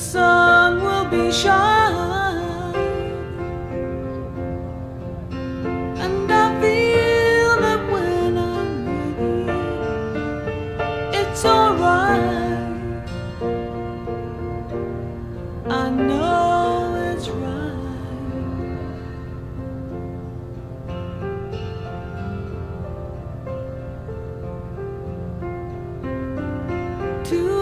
sun will be shining, and I feel that when I'm with you, it's alright. I know it's right. To